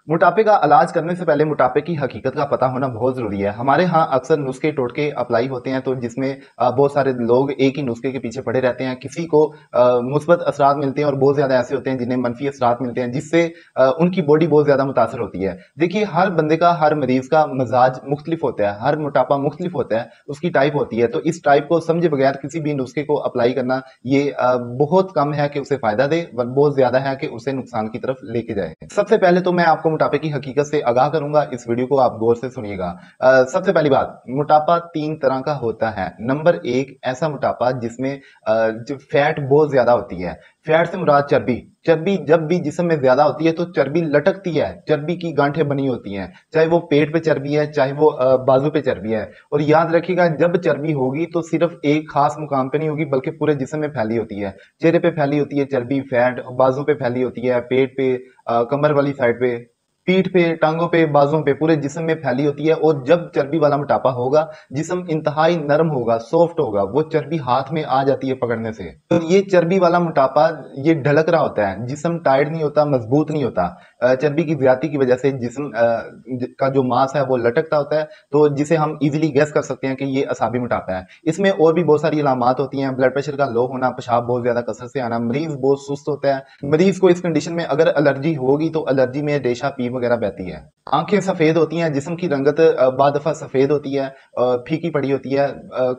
मोटापे का इलाज करने से पहले मोटापे की हकीकत का पता होना बहुत ज़रूरी है। हमारे यहाँ अक्सर नुस्खे टोटके अप्लाई होते हैं तो जिसमें बहुत सारे लोग एक ही नुस्खे के पीछे पड़े रहते हैं। किसी को मुस्बत असरात मिलते हैं और बहुत ज़्यादा ऐसे होते हैं जिन्हें मनफी असरात मिलते हैं जिससे उनकी बॉडी बहुत ज़्यादा मुतासर होती है। देखिए हर बंदे का हर मरीज़ का मिजाज मुख्तलिफ होता है, हर मोटापा मुख्तलिफ होता है, उसकी टाइप होती है। तो इस टाइप को समझे बगैर किसी भी नुस्खे को अप्लाई करना ये बहुत कम है कि उसे फ़ायदा दे, बहुत ज़्यादा है कि उसे नुकसान की तरफ लेके जाए। सबसे पहले तो मैं आपको मोटापे की हकीकत से आगाह करूंगा, इस वीडियो को आप गौर से सुनिएगा। सबसे पहली बात, मोटापा तीन तरह का होता है। नंबर एक, ऐसा मोटापा जिसमें जो फैट बहुत ज्यादा होती है। फैट से मुराद चर्बी। चर्बी जब भी जिस्म में ज्यादा होती है तो चर्बी लटकती है, चर्बी की गांठें बनी होती हैं, चाहे वो पेट पे चर्बी है चाहे वो बाजू पे चर्बी है। और याद रखिएगा, जब चर्बी होगी तो सिर्फ एक खास मुकाम पे नहीं होगी बल्कि पूरे जिस्म में फैली होती है। चेहरे पे फैली होती है चर्बी, फैट बाजू पे फैली होती है, पेट पे, कमर वाली साइड पे, पीठ पे, टांगों पे, बाजों पे, पूरे जिस्म में फैली होती है। और जब चर्बी वाला मोटापा होगा, जिस्म इंतहाई नरम होगा, सॉफ्ट होगा, वो चर्बी हाथ में आ जाती है पकड़ने से। तो ये चर्बी वाला मोटापा ये ढलक रहा होता है, जिस्म टाइट नहीं होता, मजबूत नहीं होता। चर्बी की ज्यादती की वजह से जिस्म का जो मांस है वो लटकता होता है, तो जिसे हम इजीली गैस कर सकते हैं कि ये असाबी मोटापा है। इसमें और भी बहुत सारी अलामात होती हैं, ब्लड प्रेशर का लो होना, पेशाब बहुत ज्यादा कसरत से आना, मरीज बहुत सुस्त होता है। मरीज को इस कंडीशन में अगर एलर्जी होगी तो एलर्जी में रेशा पीप वगैरह बहती है। आंखें सफेद होती हैं, जिस्म की रंगत बाद दफा सफेद होती है, फीकी पड़ी होती है,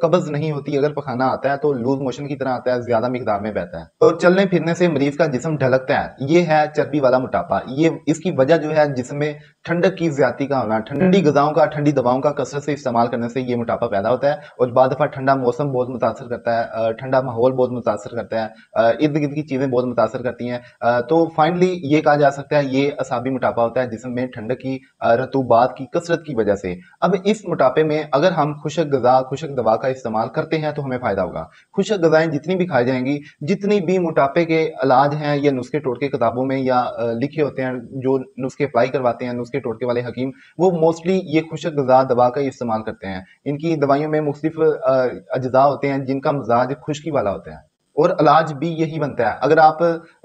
कब्ज नहीं होती। अगर पखाना आता है तो लूज मोशन की तरह आता है, ज्यादा मिकदार में बहता है। और चलने फिरने से मरीज का जिस्म ढलकता है। ये है चर्बी वाला मोटापा। ये इसकी वजह जो है जिस्म में ठंडक की ज्यादती का होना, ठंडी गजाओं का, ठंडी दवाओं का कसरत से इस्तेमाल करने से ये मोटापा पैदा होता है। और बाद दफा ठंडा मौसम बहुत मुतासर करता है, ठंडा माहौल बहुत मुतासर करता है, इर्द गिर्द की चीजें बहुत मुतासर करती हैं। तो फाइनली ये कहा जा सकता है ये असाबी मोटापा होता है जिसम में ठंडक की, रतूबात की कसरत की वजह से। अब इस मोटापे में अगर हम खुशक गजा, खुशक दवा का इस्तेमाल करते हैं तो हमें फायदा होगा। खुशक गजाएं जितनी भी खाई जाएंगी, जितनी भी मोटापे के इलाज हैं या नुस्खे टोटके किताबों में या लिखे होते हैं, जो नुस्खे अप्लाई करवाते हैं नुस्खे टोटके वाले हकीम, वो मोस्टली ये खुशक गजा दवा का इस्तेमाल करते हैं। इनकी दवाइयों में मुख्तलिफ अज्जा होते हैं जिनका मिजाज खुश्की वाला होता है और इलाज भी यही बनता है। अगर आप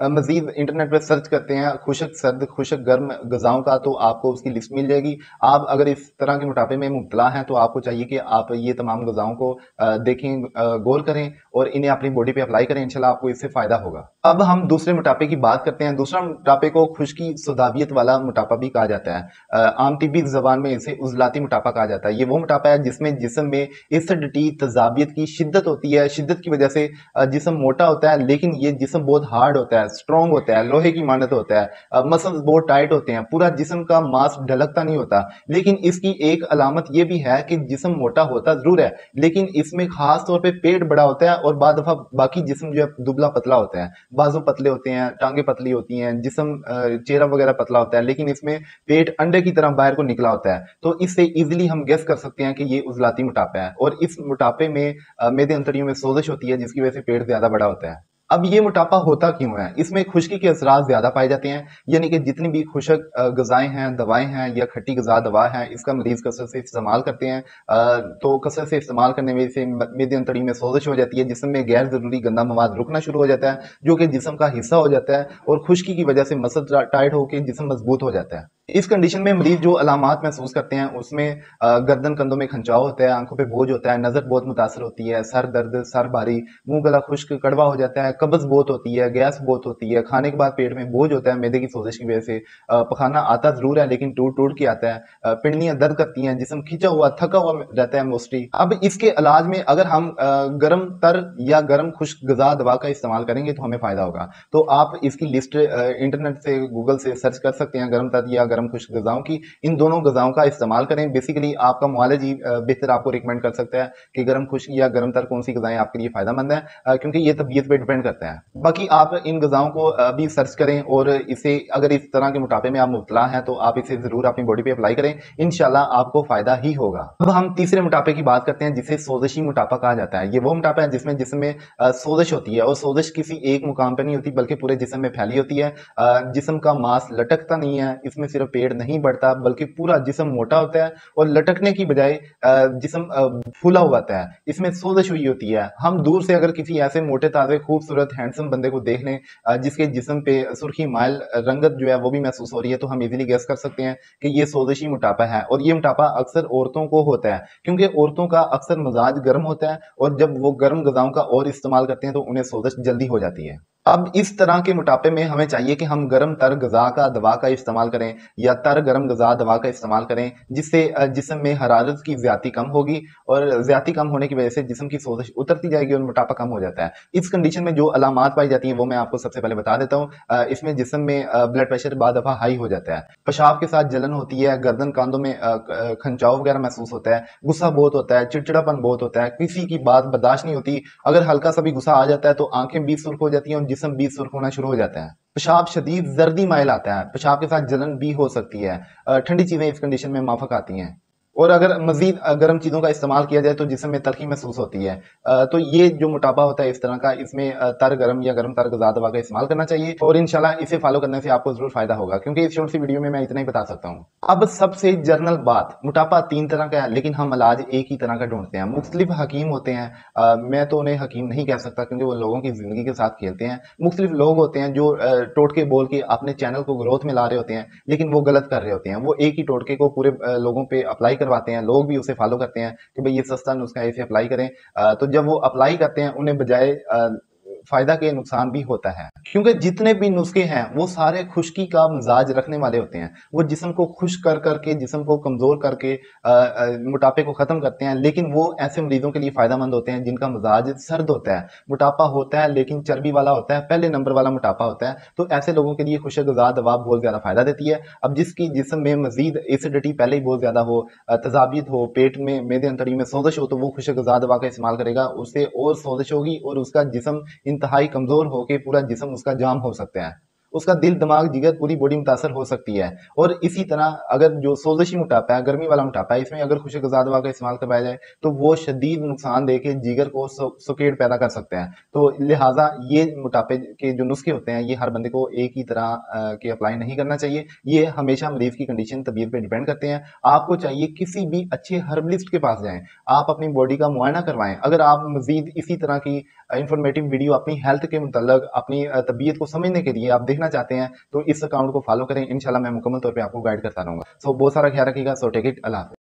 मजीद इंटरनेट पर सर्च करते हैं खुशक सर्द, खुशक गर्म गजाओं का, तो आपको उसकी लिस्ट मिल जाएगी। आप अगर इस तरह के मोटापे में मुब्तला हैं तो आपको चाहिए कि आप ये तमाम गजाओं को देखें, गौर करें और इन्हें अपनी बॉडी पे अप्लाई करें। इंशाल्लाह आपको इससे फायदा होगा। अब हम दूसरे मोटापे की बात करते हैं। दूसरा मोटापे को खुश्की सुदाबियत वाला मोटापा भी कहा जाता है। आम तिब्बी जबान में इसे उजलाती मोटापा कहा जाता है। ये वो मोटापा है जिसमें जिस्म में एसिडिटी, तजाबियत की शिद्दत होती है। शिद्दत की वजह से जिस्म मोटा होता है, लेकिन ये जिस्म बहुत हार्ड होता है, स्ट्रॉन्ग होता है, लोहे की मानत होता है। मसल्स बहुत टाइट होते हैं, पूरा जिस्म का मांस ढलकता नहीं होता। लेकिन इसकी एक अलामत ये भी है कि जिस्म मोटा होता जरूर है, लेकिन इसमें खास तौर पे पेट बड़ा होता है और बाद दफा बाकी जिस्म जो है दुबला पतला होता है। बाजू पतले होते हैं, टांगे पतली होती हैं, जिस्म चेहरा वगैरह पतला होता है, लेकिन इसमें पेट अंडे की तरह बाहर को निकला होता है। तो इससे इजिली हम गेस कर सकते हैं कि ये उजलाती मोटापा है। और इस मोटापे में मेदे अंतड़ियों में सोजिश होती है जिसकी वजह से पेट ज्यादा बड़ा होता है। अब ये मोटापा होता क्यों है? इसमें खुश्की के असरात ज्यादा पाए जाते हैं, यानी कि जितनी भी खुशक गजाएं हैं, दवाएं हैं या खट्टी गजा दवा है, इसका मरीज कसरत से इस्तेमाल करते हैं। तो कसरत से इस्तेमाल करने में से मेदे अंतड़ी में सोजिश हो जाती है, जिसम में गैर जरूरी गंदा मवाद रुकना शुरू हो जाता है, जो कि जिसम का हिस्सा हो जाता है और खुश्की की वजह से मसल टाइट होकर जिसम मजबूत हो जाता है। इस कंडीशन में मरीज जो अलामात महसूस करते हैं उसमें गर्दन कंधों में खंचाव होता है, आंखों पे बोझ होता है, नजर बहुत मुतासर होती है, सर दर्द, सर भारी, मुंह गला खुश्क कड़वा हो जाता है, कब्ज बहुत होती है, गैस बहुत होती है, खाने के बाद पेट में बोझ होता है मैदे की सोजिश की वजह से। पखाना आता जरूर है लेकिन टूट टूट के आता है, पिंडलियां दर्द करती हैं, जिस्म खिंचा हुआ थका हुआ रहता है मोस्टली। अब इसके इलाज में अगर हम गर्म तर या गर्म खुश्क गजा दवा का इस्तेमाल करेंगे तो हमें फायदा होगा। तो आप इसकी लिस्ट इंटरनेट से, गूगल से सर्च कर सकते हैं, गर्म तर या गर्म खुश्क गजाओं की। इन दोनों गजाओं का इस्तेमाल करें। बेसिकली आपका मुआलिज ही बेहतर आपको रिकमेंड कर सकता है कि गर्म खुश्क या गर्म तर कौन सी गजाएं आपके लिए फायदेमंद है, क्योंकि ये तबीयत पे डिपेंड करता है। बाकी आप इन गजाओं को भी सर्च करें और इसे अगर इस तरह के मोटापे में आप मुब्तला हैं तो आप इसे जरूर अपनी बॉडी पे अप्लाई करें, इंशाल्लाह आपको फायदा ही होगा। अब हम तीसरे मोटापे की बात करते हैं जिसे सोजिशी मोटापा कहा जाता है। ये वो मोटापा है जिसमें जिस्म में सोजिश होती है और सोजिश किसी एक मुकाम पर नहीं होती बल्कि पूरे जिस्म में फैली होती है। जिस्म का मांस लटकता नहीं है, इसमें सिर्फ सिर्फ पेट नहीं बढ़ता बल्कि पूरा जिस्म मोटा होता है और लटकने की बजाय जिस्म फूला हुआ होता है, इसमें सोजिश हुई होती है। हम दूर से अगर किसी ऐसे मोटे ताजे खूबसूरत हैंडसम बंदे को देख लें जिसके जिस्म पे सुर्खी माइल रंगत जो है वो भी महसूस हो रही है, तो हम इजीली गेस कर सकते हैं कि ये सोजिशी मोटापा है। और ये मोटापा अक्सर औरतों को होता है क्योंकि औरतों का अक्सर मिजाज गर्म होता है और जब वो गर्म गजाओं का और इस्तेमाल करते हैं तो उन्हें सोजिश जल्दी हो जाती है। अब इस तरह के मोटापे में हमें चाहिए कि हम गर्म तर गजा का दवा का इस्तेमाल करें या तर गर्म गजा दवा का इस्तेमाल करें, जिससे जिस्म में हरारत की ज्यादा कम होगी और ज्यादा कम होने की वजह से जिस्म की सोजिश उतरती जाएगी और मोटापा कम हो जाता है। इस कंडीशन में जो अलामात पाई जाती हैं वो मैं आपको सबसे पहले बता देता हूँ। इसमें जिस्म में ब्लड प्रेशर बाद दफा हाई हो जाता है, पेशाब के साथ जलन होती है, गर्दन कांधों में खंचाव वगैरह महसूस होता है, गुस्सा बहुत होता है, चिड़चिड़ापन बहुत होता है, किसी की बात बर्दाश्त नहीं होती। अगर हल्का सा भी गुस्सा आ जाता है तो आंखें भी सुर्ख हो जाती हैं और जिस्म भी सुर्ख होना शुरू हो जाता है। पेशाब शदीद जर्दी माइल आता है, पेशाब के साथ जलन भी हो सकती है। ठंडी चीजें इस कंडीशन में माफक आती हैं और अगर मजीद गर्म चीजों का इस्तेमाल किया जाए तो जिस्म में तलखी महसूस होती है। तो ये जो मोटापा होता है इस तरह का, इसमें तर गर्म या गर्म तर गजा दवा का इस्तेमाल करना चाहिए और इंशाल्लाह इसे फॉलो करने से आपको जरूर फायदा होगा, क्योंकि इस छोटी सी वीडियो में मैं इतना ही बता सकता हूँ। अब सबसे जर्नल बात, मोटापा 3 तरह का है लेकिन हम इलाज एक ही तरह का ढूंढते हैं। मुख्तलिफ हकीम होते हैं, मैं तो उन्हें हकीम नहीं कह सकता क्योंकि वो लोगों की जिंदगी के साथ खेलते हैं। मुख्तलिफ लोग होते हैं जो टोटके बोल के अपने चैनल को ग्रोथ में ला रहे होते हैं, लेकिन वो गलत कर रहे होते हैं। वो एक ही टोटके को पूरे लोगों पे अप्लाई करवाते हैं, लोग भी उसे फॉलो करते हैं कि भाई ये सस्ता नुस्खा है, इसे अप्लाई करें। तो जब वो अप्लाई करते हैं उन्हें बजाय फायदा के नुकसान भी होता है, क्योंकि जितने भी नुस्खे हैं वो सारे खुश्की का मिजाज रखने वाले होते हैं। वो जिस्म को खुश्क कर करके, जिस्म को कमजोर करके मोटापे को खत्म करते हैं, लेकिन वो ऐसे मरीजों के लिए फायदेमंद होते हैं जिनका मिजाज सर्द होता है। मोटापा होता है लेकिन चर्बी वाला होता है, पहले नंबर वाला मोटापा होता है, तो ऐसे लोगों के लिए खुश्क गजा दवा बहुत ज्यादा फायदा देती है। अब जिसकी जिस्म में मजीद एसिडिटी पहले ही बहुत ज्यादा हो, तजाबियत हो, पेट में मेदे अंतड़ी में सोजिश हो, तो वो खुश्क गजा दवा का इस्तेमाल करेगा, उससे और सोजिश होगी और उसका जिस्म इंतहाई कमजोर होकर पूरा जिस्म उसका जाम हो सकता है। उसका दिल दिमाग जिगर पूरी बॉडी मुतासर हो सकती है। और इसी तरह अगर जो सोजिशी मोटापा है, गर्मी वाला मोटापा है, इसमें अगर खुश्क गजा दवा का इस्तेमाल करवाया जाए तो वो शदीद नुकसान दे के जिगर को सुकेड़ पैदा कर सकते हैं। तो लिहाजा ये मोटापे के जो नुस्खे होते हैं ये हर बंदे को एक ही तरह के अप्लाई नहीं करना चाहिए। ये हमेशा मरीज की कंडीशन तबीयत पे डिपेंड करते हैं। आपको चाहिए किसी भी अच्छे हर्बलिस्ट के पास जाएं, आप अपनी बॉडी का मुआयना करवाएं। अगर आप मजीद इसी तरह की इंफॉर्मेटिव वीडियो अपनी हेल्थ के मुतल्लक, अपनी तबीयत को समझने के लिए आप देखना चाहते हैं तो इस अकाउंट को फॉलो करें। इंशाल्लाह मैं मुकम्मल तौर पे आपको गाइड करता रहूंगा। सो बहुत सारा ख्याल रखिएगा। सो टेक इट, अल्लाह हाफ़िज़।